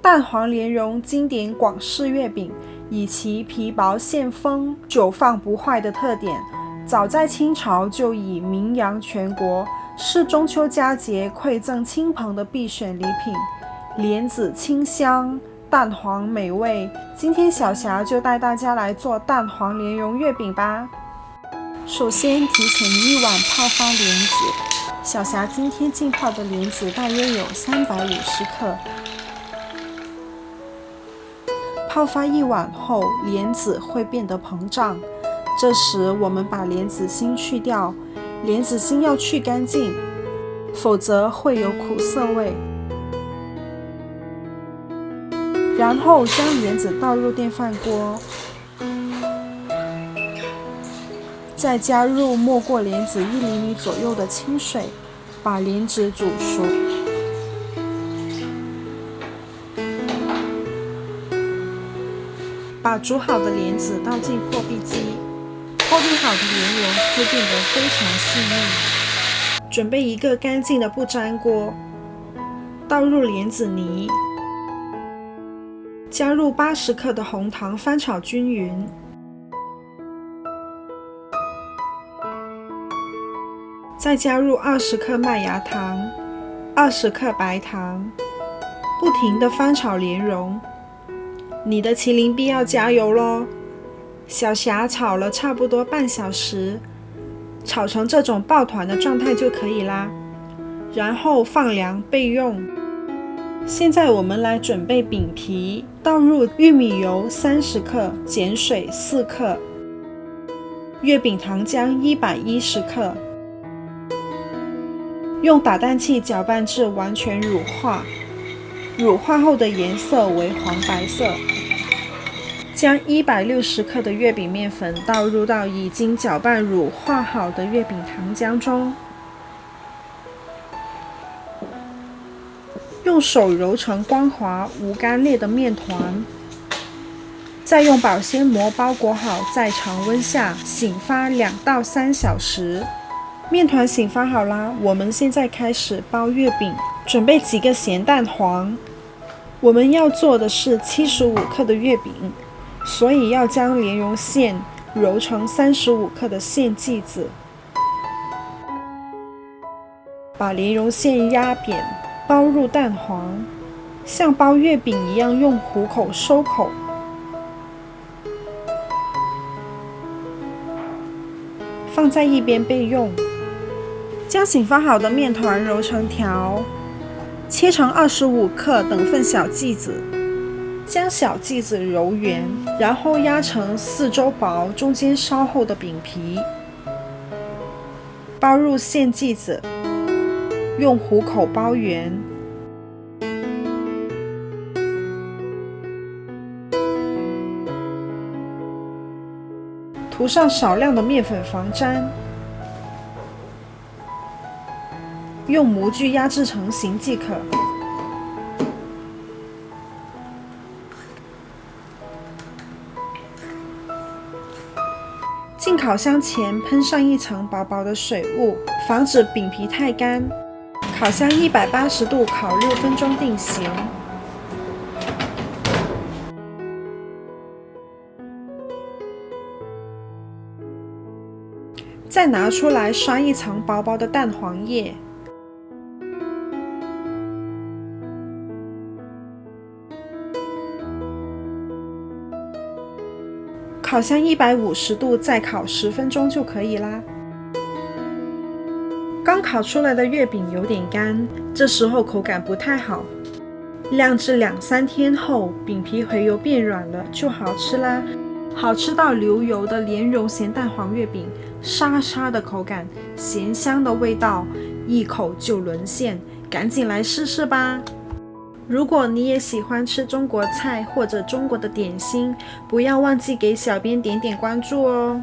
蛋黄莲蓉经典广式月饼，以其皮薄馅丰、久放不坏的特点，早在清朝就已名扬全国，是中秋佳节馈赠亲朋的必选礼品。莲子清香，蛋黄美味，今天小霞就带大家来做蛋黄莲蓉月饼吧。首先提前1碗泡发莲子，小霞今天浸泡的莲子大约有350克。泡发1碗后，莲子会变得膨胀，这时我们把莲子心去掉，莲子心要去干净，否则会有苦涩味。然后将莲子倒入电饭锅，再加入没过莲子1厘米左右的清水，把莲子煮熟。把煮好的莲子倒进破壁机，破壁好的莲蓉会变得非常细腻。准备一个干净的不粘锅，倒入莲子泥，加入80克的红糖翻炒均匀，再加入20克麦芽糖、20克白糖，不停地翻炒莲蓉。你的麒麟臂要加油咯！小霞炒了差不多半小时，炒成这种抱团的状态就可以啦。然后放凉备用。现在我们来准备饼皮，倒入玉米油30克，碱水4克，月饼糖浆110克，用打蛋器搅拌至完全乳化，乳化后的颜色为黄白色。将160克的月饼面粉倒入到已经搅拌乳化好的月饼糖浆中，用手揉成光滑无干裂的面团，再用保鲜膜包裹好，在常温下醒发2到3小时。面团醒发好啦，我们现在开始包月饼。准备几个咸蛋黄，我们要做的是75克的月饼，所以要将莲蓉馅揉成35克的馅剂子，把莲蓉馅压扁，包入蛋黄，像包月饼一样用虎口收口，放在一边备用。将醒发好的面团揉成条，切成25克等份小剂子，将小剂子揉圆，然后压成4周薄、中间稍厚的饼皮，包入馅剂子，用虎口包圆，涂上少量的面粉防粘，用模具压制成型即可。进烤箱前喷上一层薄薄的水雾，防止饼皮太干。烤箱180度烤6分钟定型。再拿出来刷一层薄薄的蛋黄液。烤箱150度再烤10分钟就可以啦。刚烤出来的月饼有点干，这时候口感不太好。晾至2、3天后，饼皮回油变软了，就好吃啦。好吃到流油的莲蓉咸蛋黄月饼，沙沙的口感，咸香的味道，一口就沦陷，赶紧来试试吧。如果你也喜欢吃中国菜或者中国的点心，不要忘记给小编点点关注哦。